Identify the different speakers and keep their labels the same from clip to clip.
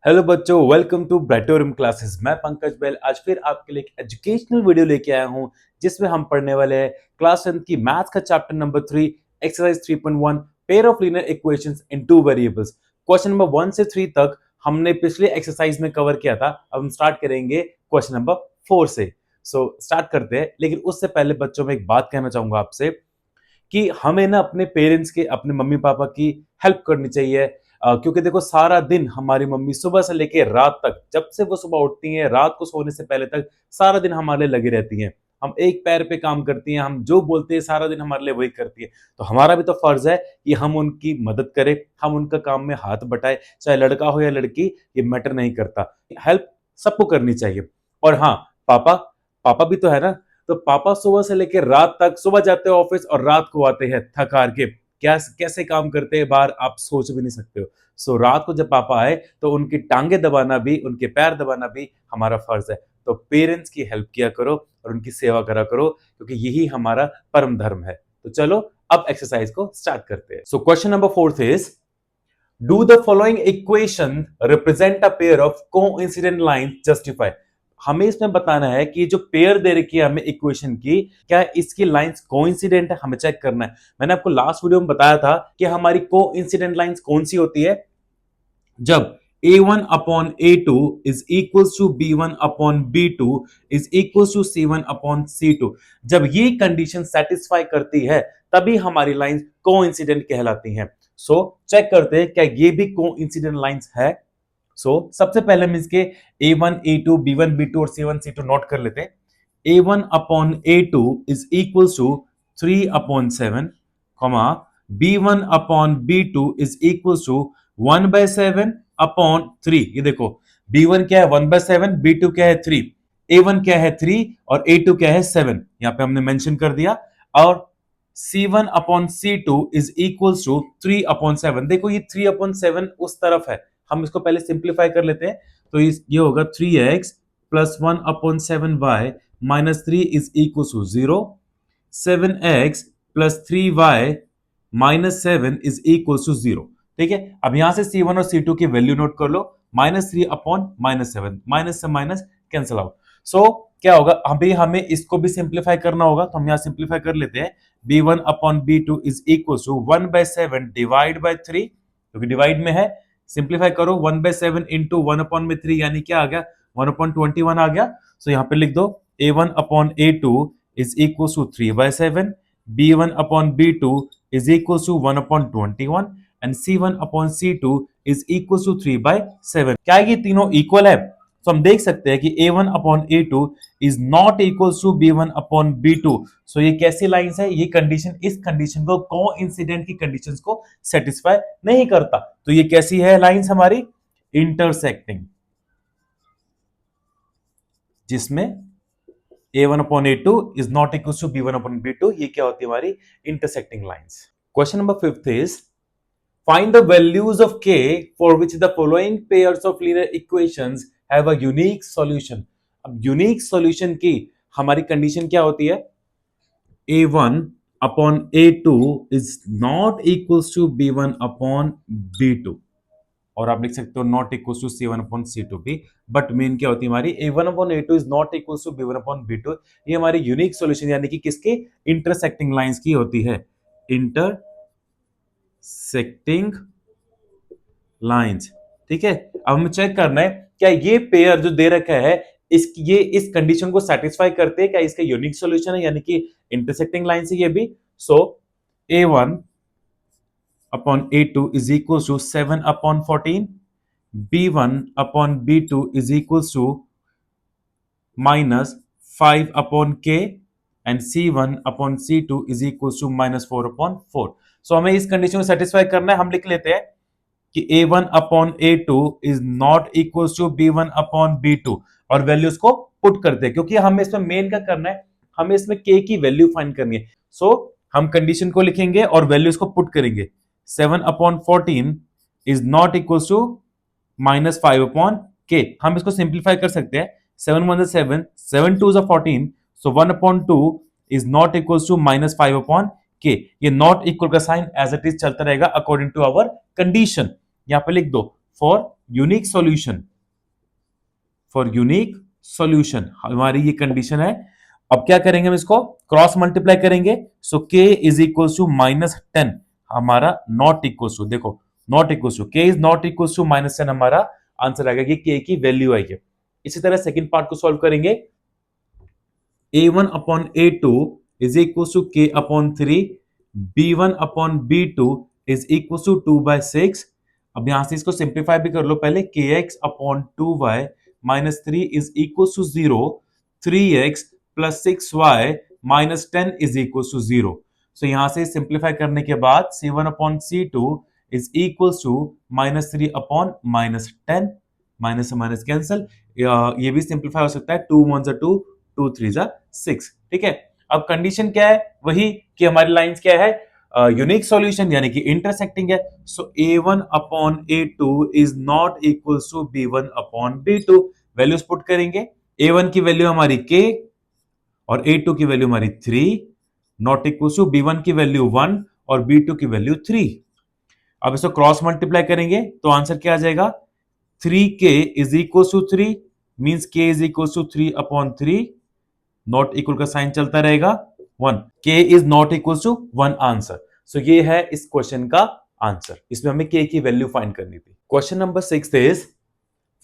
Speaker 1: Hello बच्चों, welcome to ब्राइटोरियम classes. मैं पंकज बैल आज फिर आपके लिए एक एजुकेशनल वीडियो लेके आया हूं जिसमें हम पढ़ने वाले हैं क्लास 10 की मैथ्स का chapter number 3 exercise 3.1 pair of linear equations in two variables. Question number 1 से 3 तक हमने पिछले एक्सरसाइज में कवर किया था। अब हम स्टार्ट करेंगे क्वेश्चन नंबर 4 से। स्टार्ट करते हैं, लेकिन उससे पहले बच्चों में एक बात कहना चाहूंगा आपसे कि हमें ना अपने पेरेंट्स के, अपने मम्मी पापा की हेल्प करनी चाहिए। क्योंकि देखो, सारा दिन हमारी मम्मी सुबह से लेके रात तक, जब से वो सुबह उठती हैं रात को सोने से पहले तक, सारा दिन हमारे लिए लगी रहती हैं। हम एक पैर पे काम करती हैं, हम जो बोलते हैं सारा दिन हमारे लिए वही करती है। तो हमारा भी तो फर्ज है कि हम उनकी मदद करें, हम उनका काम में हाथ बटाएं। चाहे लड़का हो या लड़की, ये मैटर नहीं करता। हेल्प सबको करनी चाहिए। और हाँ, पापा पापा भी तो है ना। तो पापा सुबह से लेकर रात तक, सुबह जाते हैं ऑफिस और रात को आते हैं थक हार के। क्या कैसे काम करते हैं बाहर, आप सोच भी नहीं सकते हो। रात को जब पापा आए तो उनकी टांगे दबाना भी, उनके पैर दबाना भी हमारा फर्ज है। तो पेरेंट्स की हेल्प किया करो और उनकी सेवा करा करो, क्योंकि यही हमारा परम धर्म है। तो चलो अब एक्सरसाइज को स्टार्ट करते हैं। Question number 4 is, do the following equation represent a pair of coincident lines, justify. हमें इसमें बताना है कि जो पेयर दे रखी है हमें इक्वेशन की, क्या इसकी लाइंस कोइंसिडेंट है, हमें चेक करना है। मैंने आपको लास्ट वीडियो में बताया था कि हमारी कोइंसिडेंट लाइंस कौन सी होती है, जब a1 upon a2 is equals to b1 upon b2 is equals to c1 upon c2। जब ये कंडीशन सेटिस्फाई करती है तभी हमारी लाइंस कोइंसिडेंट कहलाती हैं। चेक करते हैं क्या ये भी कोइंसिडेंट लाइंस है। सबसे पहले हम इसके a1 a2 b1 b2 और c1 c2 नोट कर लेते हैं। a1 upon a2 is equals to 3 upon 7, b1 upon b2 is equals to 1 by 7 upon 3। ये देखो, b1 क्या है 1 by 7, b2 क्या है 3, a1 क्या है 3 और a2 क्या है 7, यहां पे हमने मेंशन कर दिया। और c1 upon c2 is equals to 3 upon 7। देखो, ये 3 अपॉन 7 उस तरफ है, हम इसको पहले सिंप्लीफाई कर लेते हैं। तो ये होगा 3x plus 1 upon 7y minus 3 is equal to 0। 7x plus 3y minus 7 is equal to 0। ठीक है, अब यहां से C1 और C2 की वैल्यू नोट कर लो। -3 अपॉन -7, माइनस से माइनस कैंसिल आउट। क्या होगा, अभी हमें इसको भी सिंप्लीफाई करना होगा, तो हम यहां सिंप्लीफाई कर लेते हैं। b1 upon b2 is equal to 1 by 7 divide by 3, क्योंकि डिवाइड में है। सिंप्लीफाई करो, 1 by 7 इंटू 1 अपॉन में 3, यानी क्या आ गया 1 अपॉन 21 आ गया। यहां पे लिख दो a1 upon a2 is equal to 3 by 7, b1 upon b2 is equal to 1 upon 21 and C1 upon C2 is equal to 3 by 7। क्या ये तीनों इक्वल है? तो हम देख सकते हैं कि A1 upon A2 is not equal to B1 upon B2। ये कैसी लाइंस है? ये कंडीशन, इस कंडीशन को, कोइंसिडेंट की कंडीशंस को सेटिस्फाई नहीं करता। तो ये कैसी है लाइंस हमारी? इंटरसेक्टिंग, जिसमें A1 upon A2 is not equal to B1 upon B2। ये क्या होती है हमारी? Intersecting lines. Question number 5 is, find the values of k for which the following pairs of linear equations have a unique solution। अब unique solution की हमारी condition क्या होती है? a1 upon a2 is not equals to b1 upon b2, और आप लिख सकते हो not equal to c1 upon c2 भी। बट मेन क्या होती है हमारी? a1 upon a2 is not equal to b1 upon b2। ये हमारी यूनिक सॉल्यूशन यानी कि किसके? इंटरसेक्टिंग लाइंस की होती है। Intersecting lines. ठीक है, अब हमें चेक करना है क्या ये पेयर जो दे रखा है ये इस कंडीशन को सेटिस्फाई करते हैं, क्या इसका यूनिक सॉल्यूशन है, यानी कि इंटरसेक्टिंग लाइन से ये भी। a1 upon a2 is equal to 7 upon 14, b1 upon b2 is equal to -5 upon k and c1 upon c2 is equal to -4 upon 4। हमें इस कंडीशन को सेटिस्फाई करना है। हम लिख लेते हैं कि a1 upon a2 is not equal to b1 upon b2, और वैल्यूज को पुट करते हैं, क्योंकि हमें इसमें मेन क्या करना है, हमें इसमें k की वैल्यू फाइंड करनी है। हम कंडीशन को लिखेंगे और वैल्यूज को पुट करेंगे। 7 upon 14 is not equal to -5 upon k। हम इसको सिंप्लीफाई कर सकते हैं। 7 1 7, 7 2 14, 1 upon 2 is not equal to -5 upon k। ये नॉट इक्वल का साइन एज इट इज चलता रहेगा अकॉर्डिंग टू आवर कंडीशन। यहां पे लिख दो for unique solution, for unique solution हमारी ये कंडीशन है। अब क्या करेंगे, हम इसको क्रॉस मल्टीप्लाई करेंगे। So k is equal to -10 हमारा नॉट इक्वल टू, देखो not equal to k is not equal to -10 हमारा आंसर आएगा, ये k की वैल्यू आई है। इसी तरह सेकंड पार्ट को सॉल्व करेंगे। a1 upon a2 is equal to k upon 3, b1 upon b2 is equal to 2/6। अब यहां से इसको सिंप्लीफाई भी कर लो पहले, kx upon 2y minus 3 is equal to 0, 3x plus 6y minus 10 is equal to 0। So यहां से सिंप्लीफाई करने के बाद c1 upon c2 is equal to -3 upon -10, minus से माइनस कैंसिल, ये भी सिंप्लीफाई हो सकता है, 2 1 2 2 3 6। ठीक है, अब कंडीशन क्या है, वही कि हमारी लाइंस क्या है, यूनिक सॉल्यूशन यानी कि इंटरसेक्टिंग है। So a1 upon a2 is not equal to b1 upon b2। Values put करेंगे, a1 की वैल्यू हमारी k और a2 की वैल्यू हमारी 3, नॉट इक्वल टू b1 की वैल्यू 1 और b2 की वैल्यू 3। अब इसको क्रॉस मल्टीप्लाई करेंगे तो आंसर क्या आ जाएगा, 3k is equal to 3, means k is equal to 3 upon 3, not equal का साइन चलता रहेगा 1, k is not equal to 1 answer. So ये है इस क्वेश्चन का आंसर, इसमें हमें k की वैल्यू फाइंड करनी थी। Question number 6 is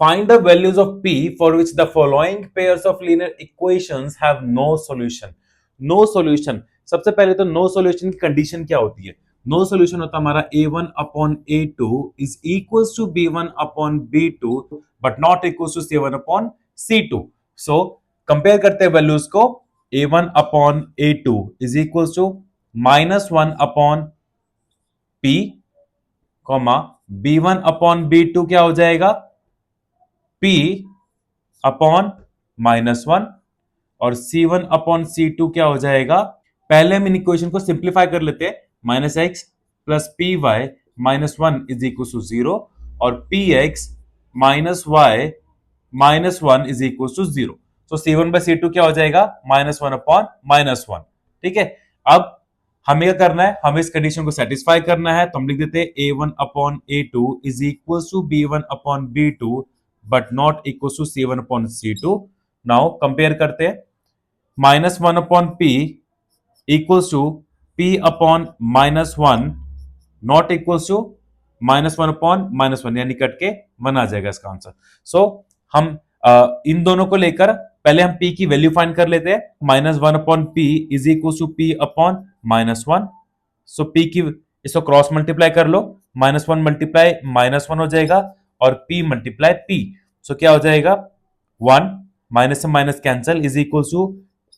Speaker 1: find the values of p for which the following pairs of linear equations have no solution। no solution, सबसे पहले तो no solution की कंडीशन क्या होती है, no solution होता है हमारा a1 upon a2 is equals to b1 upon b2 but not equals to c1 upon c2। so compare करते हैं वैल्यूज को, a1 upon a2 is equals to -1 upon p, b1 upon b2 क्या हो जाएगा, p upon -1 और c1 upon c2 क्या हो जाएगा, पहले हम इन इक्वेशन को सिंप्लीफाई कर लेते हैं, -x plus P Y -1 is equal to 0 और px -y -1 is equal to 0। तो c1 बाय c2 क्या हो जाएगा, -1 अपॉन -1। ठीक है, अब हमें क्या करना है, हमें इस कंडीशन को सेटिस्फाई करना है, तो हम लिख देते हैं a1 upon a2 is equal to b1 upon b2 but not equal to c1 upon c2। Now compare करते हैं, -1 upon p equals to p upon -1 not equals to -1 upon -1, यानी कट के 1 आ जाएगा इसका आंसर। सो हम इन दोनों को लेकर पहले हम p की वैल्यू फाइंड कर लेते हैं, -1 upon p is equal to p upon -1। So p की इसको क्रॉस मल्टीप्लाई कर लो, -1 मल्टीप्लाई -1 हो जाएगा और p मल्टीप्लाई p, सो क्या हो जाएगा 1, माइनस से minus cancel is equal to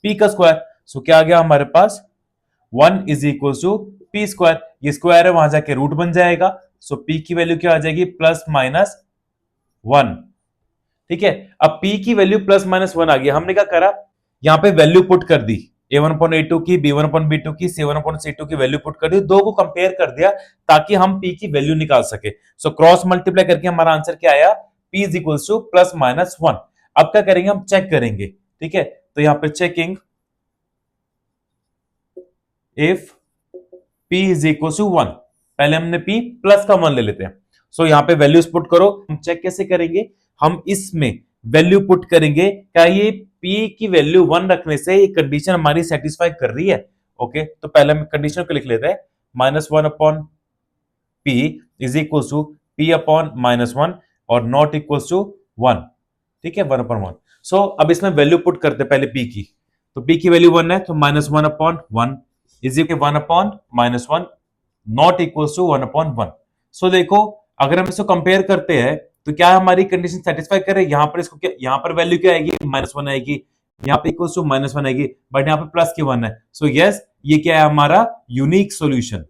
Speaker 1: p का स्क्वायर। सो क्या आ गया हमारे पास 1 is equal to p square, ये स्क्वायर है वहां जाके रूट बन जाएगा। सो p की वैल्यू क्या आ जाएगी, +-1। ठीक है, अब p की वैल्यू +-1 आ गई, हमने क्या करा, यहां पे वैल्यू पुट कर दी, a1 अपॉन a2 की, b1 अपॉन b2 की, c1 अपॉन c2 की वैल्यू पुट कर दी, दो को कंपेयर कर दिया ताकि हम p की वैल्यू निकाल सके। सो क्रॉस मल्टीप्लाई करके हमारा आंसर क्या आया, p इज इक्वल टू +-1। अब क्या करेंगे, हम चेक करेंगे। ठीक है, तो यहां पे checking if p is equal to 1, पहले हमने p प्लस का 1 ले लेते हैं। सो यहां पे वैल्यूज पुट करो, हम चेक कैसे करेंगे, हम इसमें वैल्यू पुट करेंगे, क्या ये p की वैल्यू 1 रखने से ये कंडीशन हमारी सेटिस्फाई कर रही है। ओके, तो पहले हम कंडीशन को लिख लेते हैं, -1 upon p is equal to p upon -1 और नॉट इक्वल टू 1। ठीक है, 1 अपॉन 1। सो अब इसमें वैल्यू पुट करते हैं पहले p की, तो p की वैल्यू 1 है, तो -1 upon 1 is equal 1 upon -1 not equal to 1 upon 1। So देखो, अगर हम इसको कंपेयर करते हैं तो क्या हमारी कंडीशन सेटिस्फाई करे, यहां पर इसको क्या, यहां पर वैल्यू क्या आएगी, -1 आएगी, यहां पे इक्वल टू -1 आएगी, बट यहां पे प्लस की 1 है। सो यस, ये क्या है हमारा यूनिक सॉल्यूशन,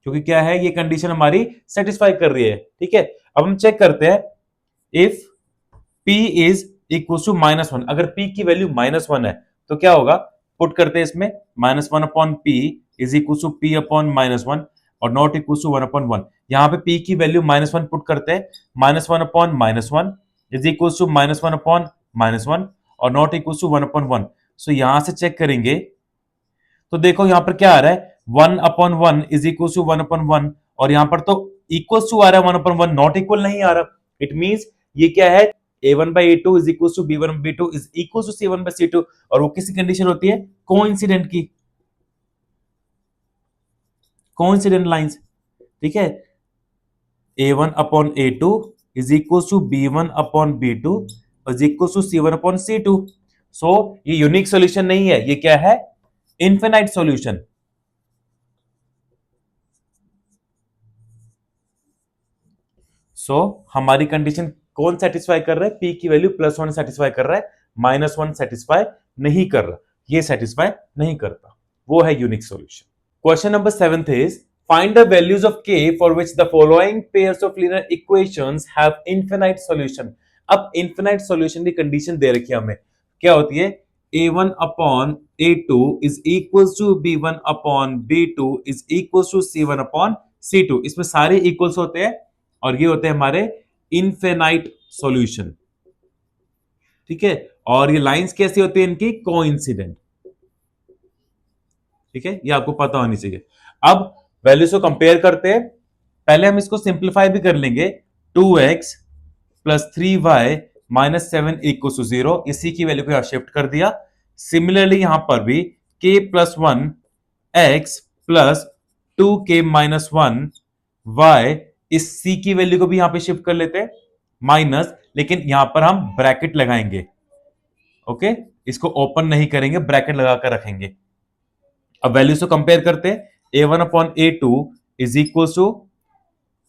Speaker 1: क्योंकि क्या है, ये कंडीशन हमारी सेटिस्फाई कर रही है। ठीक है, अब हम चेक करते हैं, if p is equal to -1, अगर p की वैल्यू -1 है तो क्या होगा, पुट करते हैं इसमें, -1 upon p is equal to p upon -1 और नॉट इक्वल टू 1 अपॉन 1। यहां पे p की वैल्यू -1 पुट करते हैं, -1 upon -1 is equal to -1 upon -1 और not equal to 1 upon 1। So यहां से चेक करेंगे तो देखो यहां पर क्या आ रहा है, 1 upon 1 is equal to 1 upon 1 और यहां पर तो इक्वल टू आ रहा है 1/1, नॉट इक्वल नहीं आ रहा। इट मींस ये क्या है, a1/a2 is equal to b1/b2 is equal to c1/c2, और वो किसी कंडीशन होती है कोइंसिडेंट की, कोइंसिडेंट लाइंस, ठीक है। a1/a2 is equal to b1/b2 is equal to c1/c2। So ये यूनिक सॉल्यूशन नहीं है, ये क्या है, इनफिनाइट सॉल्यूशन। सो हमारी कंडीशन कौन सेटिस्फाई कर रहा है, p की वैल्यू +1 सेटिस्फाई कर रहा है, -1 सेटिस्फाई नहीं कर रहा, ये सेटिस्फाई नहीं करता, वो है unique solution. Question number 7th is find the values of k for which the following pairs of linear equations have infinite solution। अब infinite solution की कंडीशन दे रखी है हमें, क्या होती है, a1/a2 is equals to b1/b2 is equals to c1/c2। इसमें सारे इक्वल्स होते हैं और ये होते हैं हमारे इनफिनाइट सॉल्यूशन, ठीक है। और ये लाइंस कैसी होती है इनकी, कोइंसिडेंट, ठीक है, ये आपको पता होनी चाहिए। अब वैल्यूज को कंपेयर करते हैं, पहले हम इसको सिंप्लीफाई भी कर लेंगे, 2x plus 3y minus 7 equal to 0, इसी की वैल्यू को यहां शिफ्ट कर दिया। सिमिलरली यहां पर भी k plus 1 x plus 2k minus 1 y, इस c की वैल्यू को भी यहां पे शिफ्ट कर लेते हैं माइनस, लेकिन यहां पर हम ब्रैकेट लगाएंगे, ओके, इसको ओपन नहीं करेंगे, ब्रैकेट लगाकर रखेंगे। अब वैल्यूज को कंपेयर करते हैं, a1/a2 is equal to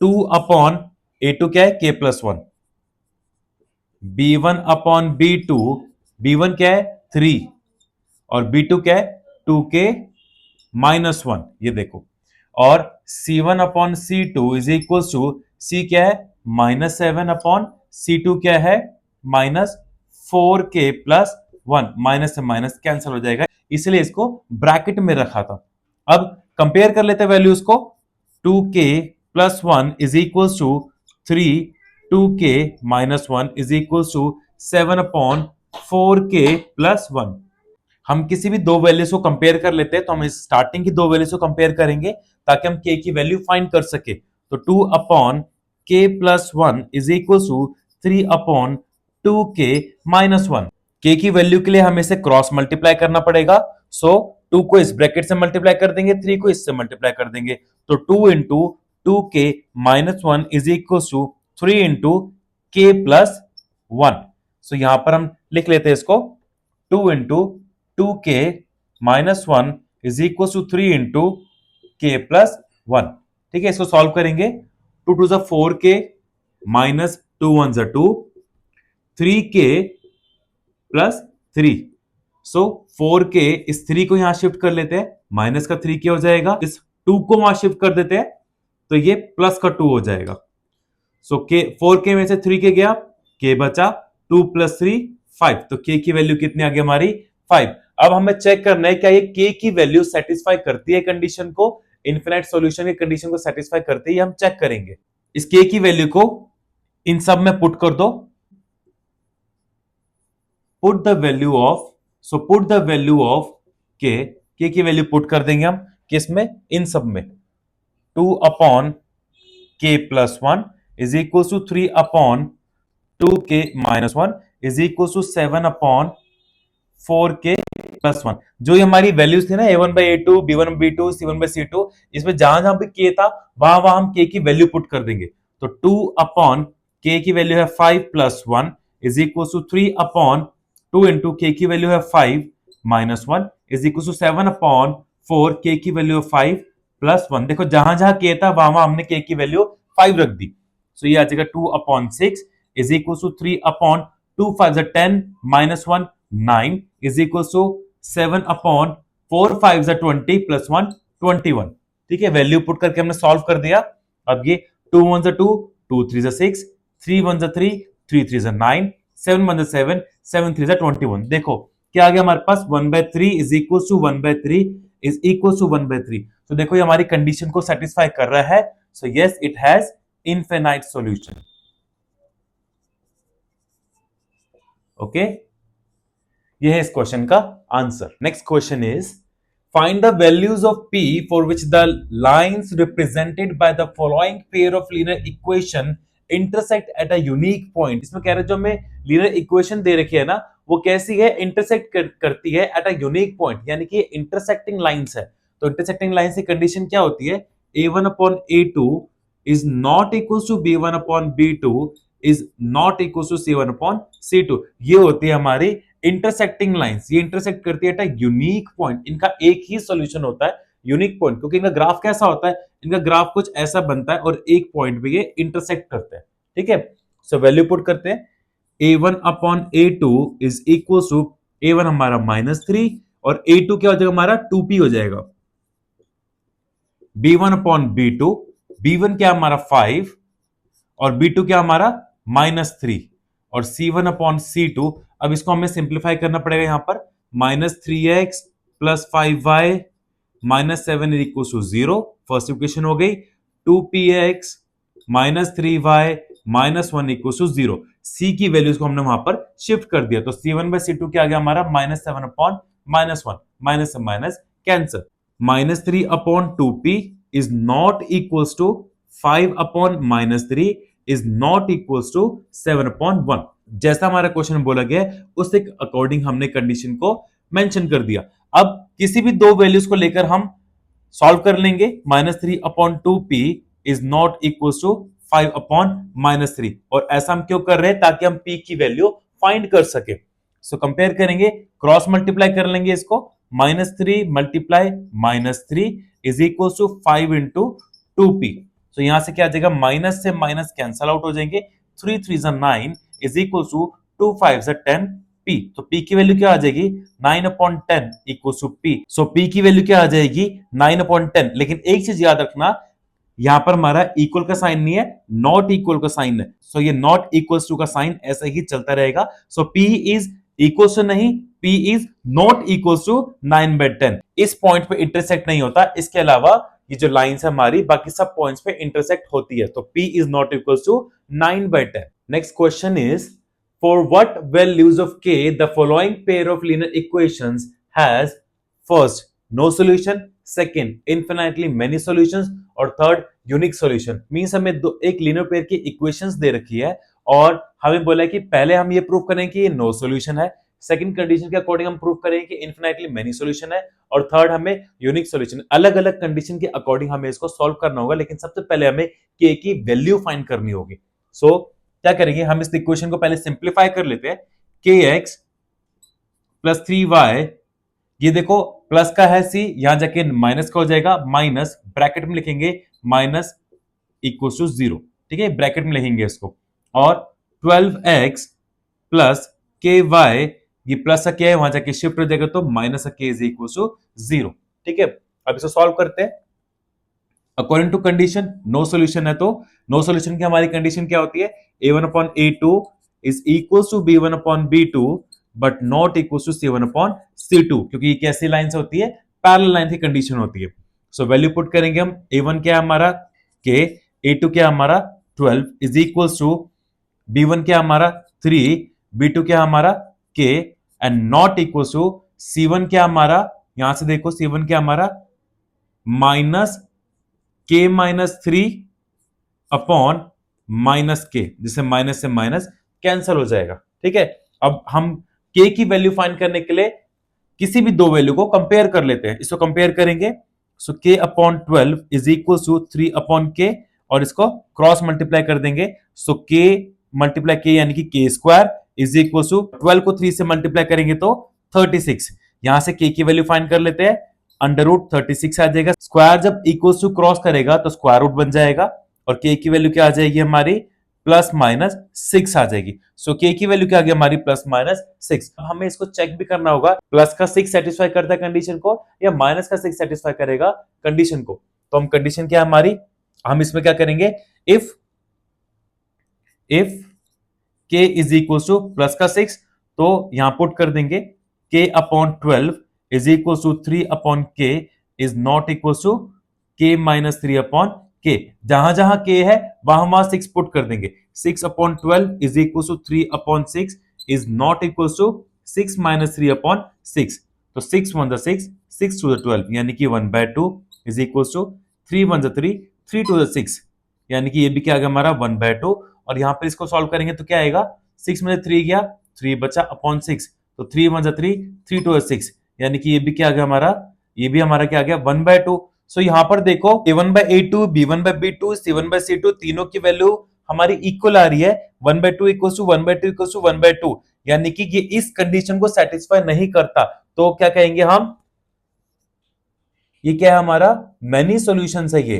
Speaker 1: 2/a2 क्या है, k प्लस 1, b1/b2, b1 क्या है 3 और b2 क्या है 2k माइनस 1, ये देखो। और c1/c2 is equal to c क्या है -7/c2 क्या है -4k प्लस 1, माइनस से माइनस कैंसिल हो जाएगा, इसलिए इसको ब्रैकेट में रखा था। अब कंपेयर कर लेते हैं वैल्यूज को, 2k plus 1 is equal to 3, 2k minus 1 is equal to 7/4k plus 1। हम किसी भी दो वैल्यूज को कंपेयर कर लेते हैं, तो हम इस स्टार्टिंग की दो वैल्यूज को कंपेयर करेंगे ताकि हम k की वैल्यू फाइंड कर सके। तो 2/k plus 1 is equal to 3/2k minus 1। k की वैल्यू के लिए हमें इसे क्रॉस मल्टीप्लाई करना पड़ेगा, सो 2 को इस ब्रैकेट से मल्टीप्लाई कर देंगे, 3 को इससे मल्टीप्लाई कर देंगे, तो 2 into 2k minus 1 is equal to 3 into k plus 1। So यहां पर हम लिख लेते हैं इसको, 2 into 2k minus 1 is equal to 3 into k plus 1, ठीक है। इसको सॉल्व करेंगे, 2 to 4k minus 2 1 2, 3k plus 3, so 4k, इस 3 को यहां शिफ्ट कर लेते हैं, माइनस का 3k हो जाएगा, इस 2 को वहां शिफ्ट कर देते हैं तो ये प्लस का 2 हो जाएगा। सो k 4k में से 3k गया, k बचा, 2 प्लस 3 5, तो k की वैल्यू कितनी आ गई हमारी 5। अब हमें चेक करना है क्या ये k की वैल्यू सेटिस्फाई करती है कंडीशन को, इनफिनाइट सॉल्यूशन की कंडीशन को सेटिस्फाई करती है, हम चेक करेंगे। इस k की वैल्यू को इन सब में पुट कर दो, put the value of, so put the value of k, k की वैल्यू पुट कर देंगे हम किस में, इन सब में, 2/k plus 1 is equal to 3/2k minus 1 is equal to 7/4k plus 1। जो ये हमारी वैल्यूज थी ना, a1/a2, b1/b2, c1/c2, इसमें जहां जहां भी k था वहां वहां हम k की वैल्यू पुट कर देंगे। तो 2/k की वैल्यू है 5 plus 1 is equal to 3/2 into k की वैल्यू है 5 minus 1 is equal to 7/4, k की वैल्यू है 5 प्लस 1। देखो जहां जहां k था वहां वहां हमने k की वैल्यू 5 रख दी, सो ये आ जाएगा 2/6 is equal to 3/2 5 10 minus 1 9 is equal to 7/4 5 20 plus 1 21, ठीक है। वैल्यू पुट करके हमने सॉल्व कर दिया। अब ये 2 1 2, 2 3 6, 3 1 3, 3 3 9, 7 1 7, 7 3 21। देखो क्या आ गया हमारे पास, 1/3 is equal to 1/3 is equal to 1/3। तो देखो ये हमारी कंडीशन को सेटिस्फाई कर रहा है, so yes it has infinite solution, okay. ये है इस क्वेश्चन का answer. Next question is Find the values of p for which the lines represented by the following pair of linear equation intersect at a unique point। इसमें कह रहे जो हमें linear equation दे रखी है ना, वो कैसी है, intersect करती है at a unique point, यानी कि intersecting lines है। तो intersecting lines की condition क्या होती है, a1 upon a2 is not equals to b1 upon b2 is not equals to c1 upon c2। ये होती है हमारी इंटरसेक्टिंग लाइंस, ये इंटरसेक्ट करती है एट यूनिक पॉइंट। इनका एक ही सॉल्यूशन होता है, यूनिक पॉइंट, क्योंकि इनका ग्राफ कैसा होता है, इनका ग्राफ कुछ ऐसा बनता है और एक पॉइंट पे ये इंटरसेक्ट करते हैं। ठीक है, सो वैल्यू पुट करते हैं, a1 upon a2 is equal to a1 हमारा -3 और a2 क्या हो जाएगा हमारा 2p हो जाएगा, b1 अपॉन b2, b1 क्या हमारा 5 और b2 क्या हमारा -3 और c1 अपॉन c2। अब इसको हमें सिंप्लीफाई करना पड़ेगा, यहां पर -3x plus 5y -7 equal to 0, first equation हो गई। 2px -3y -1 equal to 0, c की वैल्यूज को हमने वहां पर शिफ्ट कर दिया, तो c1/c2 क्या आ गया हमारा -7 अपॉन -1, माइनस से minus cancer. -3 upon 2p is not equals to 5 upon -3 is not equals to 7 upon 1। जैसा हमारा क्वेश्चन बोला गया उसके अकॉर्डिंग हमने कंडीशन को मेंशन कर दिया। अब किसी भी दो वैल्यूज को लेकर हम सॉल्व कर लेंगे। -3 upon 2p is not equals to 5 upon -3, और ऐसा हम क्यों कर रहे हैं, ताकि हम p की वैल्यू फाइंड कर सके। सो कंपेयर करेंगे, क्रॉस मल्टीप्लाई कर लेंगे इसको, -3 multiply -3 is equal to 5 into 2p। तो यहां से क्या आ जाएगा, माइनस से माइनस कैंसल आउट हो जाएंगे, 3 3 9 इज इक्वल टू 2 5 10 p। तो p की वैल्यू क्या आ जाएगी, 9 upon 10 equal to p। So p की वैल्यू क्या आ जाएगी, 9 अपॉन 10। लेकिन एक चीज याद रखना, यहां पर हमारा इक्वल का साइन नहीं है, नॉट इक्वल का साइन है। सो ये नॉट इक्वल्स टू का साइन ऐसा ही चलता रहेगा। So p is equals to नहीं, p is not equals to 9/10। इस पॉइंट पे इंटरसेक्ट नहीं होता, इसके अलावा ये जो लाइंस है हमारी बाकी सब पॉइंट्स पे इंटरसेक्ट होती है। तो p is not equals to 9/10। Next question is, for what values of k the following pair of linear equations has first no solution, second infinitely many solutions और third unique solution। मींस हमें एक linear pair की equations दे रखी है और हमें बोला है कि पहले हम ये प्रूव करें कि ये नो सॉल्यूशन है, सेकंड कंडीशन के अकॉर्डिंग हम प्रूव करें कि इनफिनिटली मेनी सॉल्यूशन है, और थर्ड हमें यूनिक सॉल्यूशन। अलग अलग कंडीशन के अकॉर्डिंग हमें इसको सॉल्व करना होगा, लेकिन सबसे पहले हमें k की वैल्यू फाइंड करनी होगी। सो क्या करेंगे, हम इस इक्वेशन को पहले सिंप्लीफाई कर लेते हैं। kx प्लस 3y, ये देखो प्लस का है c, यहां जाके माइनस का हो जाएगा, माइनस ब्रैकेट में लिखेंगे माइनस इक्वल टू 0। ठीक है, ब्रैकेट में लिखेंगे इसको, और 12x प्लस ky, ये प्लस का क्या है वहां जाके शिफ्ट हो जाएगा, तो माइनस का k इज इक्वल टू 0। ठीक है, अब इसको सॉल्व करते हैं। According to condition no solution है, तो नो सॉल्यूशन की हमारी कंडीशन क्या होती है, a1 upon a2 is equal to b1 upon b2 but not equal to c1 upon c2, क्योंकि ये कैसी लाइन से होती है, पैरेलल लाइन की कंडीशन होती है। सो वैल्यू पुट करेंगे हम, a1 क्या है हमारा k, a2 क्या है हमारा 12 इज इक्वल टू b1 क्या है हमारा 3, b2 क्या है हमारा k and not equal to c1 क्या हमारा, यहां से देखो c1 क्या हमारा minus k minus 3 upon minus k, जिससे माइनस से माइनस कैंसल हो जाएगा। ठीक है, अब हम k की वैल्यू फाइंड करने के लिए किसी भी दो वैल्यू को कंपेयर कर लेते हैं। इसको कंपेयर करेंगे, so k upon 12 is equal to 3 upon k, और इसको क्रॉस मल्टीप्लाई कर देंगे। सो k मल्टीप्लाई k यानी कि k square is equal to 12 को 3 से मल्टीप्लाई करेंगे तो 36। यहां से k की वैल्यू फाइंड कर लेते हैं, अंडर रूट 36 आ जाएगा। स्क्वायर जब इक्वल टू क्रॉस करेगा तो स्क्वायर रूट बन जाएगा, और k की वैल्यू क्या आ जाएगी हमारी प्लस माइनस 6 आ जाएगी। सो k की वैल्यू क्या आ गई हमारी प्लस माइनस 6। हमें इसको चेक भी करना होगा, प्लस का 6 सेटिस्फाई करता है कंडीशन को या माइनस का 6 सेटिस्फाई करेगा कंडीशन को। तो हम कंडीशन क्या है हमारी, हम इसमें क्या करेंगे, if k is equal to plus का 6, तो यहां पुट कर देंगे k upon 12 is equal to 3 upon k is not equal to k minus 3 upon k। जहां जहां k है वहां वहां 6 पुट कर देंगे। 6 upon 12 is equal to 3 upon 6 is not equal to 6 minus 3 upon 6। तो 6 1 6, 6 to the 12 यानी कि 1/2 is equals to 3 1 the 3 3 to the 6 यानी कि ये भी क्या आ गया हमारा 1/2 और यहाँ पर इसको सॉल्व करेंगे तो क्या आएगा 6 में 3 गया 3 बचा अपॉन 6 तो 3 1 the 3 3 to the 6 यानी कि ये भी क्या आ गया हमारा ये भी हमारा क्या आ गया 1/2। सो यहाँ पर देखो a1/a2 b1/b2 c1/c2 तीनों की वैल्यू हमारी इक्वल आ रही है 1/2 इक्वल्स टू 1/2 इक्वल्स टू 1/2 यानी कि ये इस कंडीशन को सेटिस्फाई नहीं करता तो क्या कहेंगे हम ये क्या है हमारा मैनी सॉल्यूशन है ये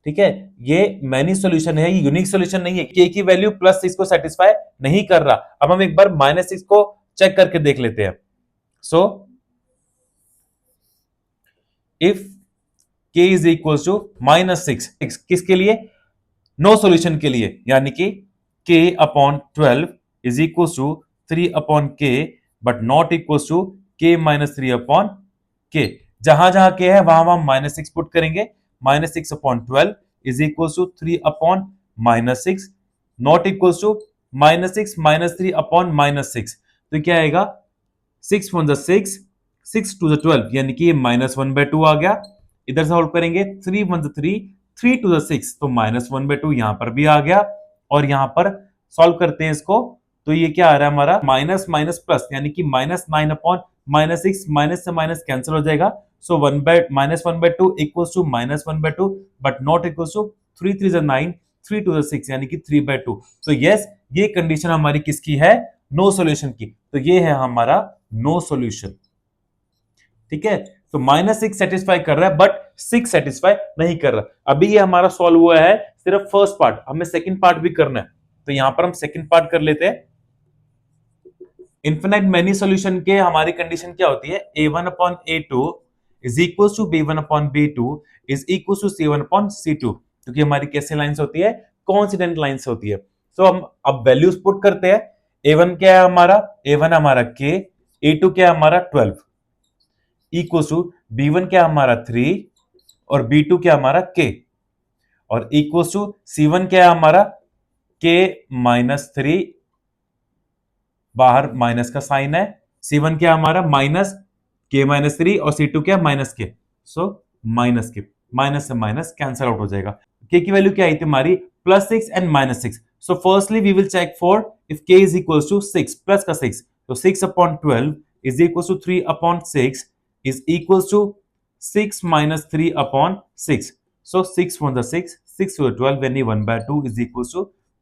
Speaker 1: ठीक है ये मैनी सॉल्यूशन है ये यूनिक सॉल्यूशन नहीं है k की वैल्यू +6 को सेटिस्फाई नहीं कर रहा। अब हम एक बार -6 को चेक करके देख लेते हैं। So if k is equal to -6 किसके लिए नो सॉल्यूशन के लिए यानी कि k upon 12 is equal to 3 upon k but not equal to k -3 upon k जहां जहां k है वहां वहां -6 पुट करेंगे -6 upon 12 is equal to 3 upon -6 not equal to -6 -3 upon -6 तो क्या आएगा 6 1 the 6 6 to the 12 यानी कि ये -1/2 आ गया। इधर सॉल्व करेंगे 3 1 the 3 3 to the 6 तो -1/2 यहां पर भी आ गया और यहां पर सॉल्व करते हैं इसको तो ये क्या आ रहा है हमारा माइनस माइनस प्लस यानी कि -9 अपॉन -6 माइनस से माइनस कैंसिल हो जाएगा so -1/2 equals to -1/2 but not equals to 3 3 is 9 3 to the 6 यानी कि 3/2 तो यस ये कंडीशन हमारी किसकी है नो सॉल्यूशन की तो ये है हमारा नो सॉल्यूशन ठीक है। तो -6 सेटिस्फाई कर रहा है बट 6 सेटिस्फाई नहीं कर रहा। अभी ये हमारा सॉल्व हुआ है सिर्फ फर्स्ट पार्ट हमें सेकंड पार्ट भी करना है तो यहां पर हम सेकंड पार्ट कर लेते हैं। इनफिनाइट मैनी सॉल्यूशन के हमारी कंडीशन क्या होती है a1 upon a2 is equal to b1 upon b2 is equal to c1 upon c2 क्योंकि हमारी कैसे लाइंस होती है कोइंसिडेंट लाइंस होती है। तो हम अब वैल्यूज पुट करते हैं a1 क्या है हमारा a1 हमारा k a2 क्या है हमारा 12 इक्वल टू b1 क्या हमारा 3 और b2 क्या हमारा k और इक्वल टू c1 क्या है हमारा k -3 बाहर माइनस का साइन है c1 क्या हमारा -k-3 और c2 क्या -k सो -k माइनस से माइनस कैंसिल आउट हो जाएगा। k की वैल्यू क्या आई थी हमारी +6 and -6 so firstly we will check for if k is equal to 6 plus का 6 तो 6 upon 12 is equal to 3 upon 6 is equal to 6 3 upon 6 so 6 1 the 6 6 to the 12 यानी 1/2 is equals to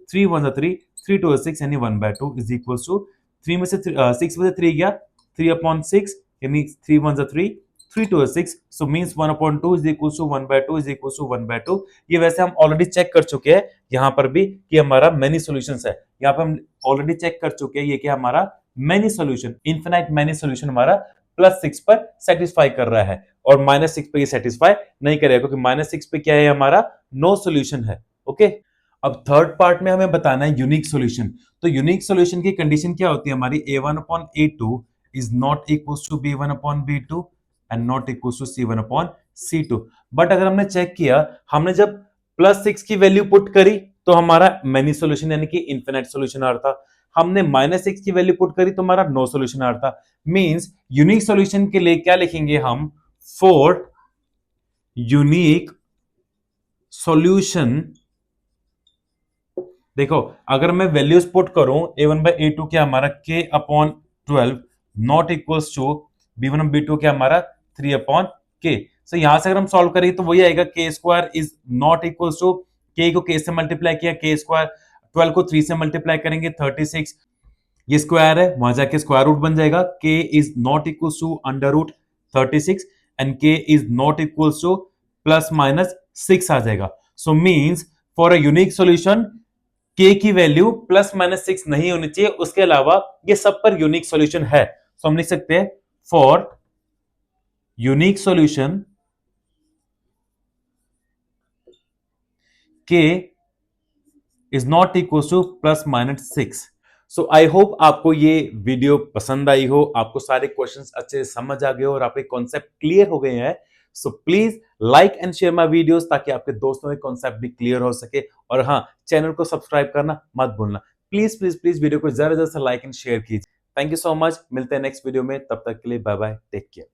Speaker 1: 3 1 the 3 3 to the 6 यानी 1/2 is equals to 3 में से 6 में से 3 गया 3 upon 6 यानी 3 1 the 3 3 to the 6 so means 1 upon 2 is equals to 1/2 is equals to 1/2 ये वैसे हम ऑलरेडी चेक कर चुके हैं यहाँ पर भी कि हमारा मेनी सॉल्यूशंस है यहाँ पे हम ऑलरेडी चेक कर चुके हैं ये कि हमारा many solution infinite many solution हमारा +6 पर सेटिस्फाई कर रहा है और -6 पे ये सेटिस्फाई नहीं करेगा क्योंकि -6 पे क्या है हमारा नो सॉल्यूशन है ओके। अब थर्ड पार्ट में हमें बताना है यूनिक सॉल्यूशन तो यूनिक सॉल्यूशन की कंडीशन क्या होती है हमारी a1 upon a2 is not equals to b1 upon b2 and not equals to c1 upon c2 but अगर हमने चेक किया हमने जब +6 की वैल्यू पुट करी तो हमारा मेनी सॉल्यूशन यानी कि इनफिनिट सॉल्यूशन आ रहा था हमने -6 की वैल्यू पुट करी तो हमारा नो सॉल्यूशन आ रहा था मींस यूनिक सॉल्यूशन के लिए क्या लिखेंगे हम फॉर यूनिक सॉल्यूशन देखो अगर मैं वैल्यूज पुट करूं a1/a2 क्या हमारा k upon 12 not equals to b1 b2 क्या हमारा 3 अपॉन k सो यहां से अगर हम सॉल्व करें तो वही आएगा k square is not equals to k को k से मल्टीप्लाई किया k स्क्वायर 12 को 3 से मल्टीप्लाई करेंगे 36 ये स्क्वायर है वहां जाके स्क्वायर रूट बन जाएगा k is not equals to √36 and k is not equals to ±6 आ जाएगा so means for a unique solution k की वैल्यू ±6 नहीं होनी चाहिए उसके अलावा ये सब पर यूनिक सॉल्यूशन है तो हम लिख सकते हैं for unique solution k is not equal to ±6। So I hope आपको ये वीडियो पसंद आई हो आपको सारे क्वेश्चंस अच्छे से समझ आ गए हो और आपके कॉन्सेप्ट क्लियर हो गए हैं so please like and share my videos ताकि आपके दोस्तों के कॉन्सेप्ट भी क्लियर हो सके और हाँ चैनल को सब्सक्राइब करना मत भूलना प्लीज प्लीज प्लीज वीडियो को ज्यादा से लाइक एंड शेयर कीजिए। थैंक यू सो मच मिलते हैं नेक्स्ट वीडियो में तब तक के लिए बाय बाय टेक केयर।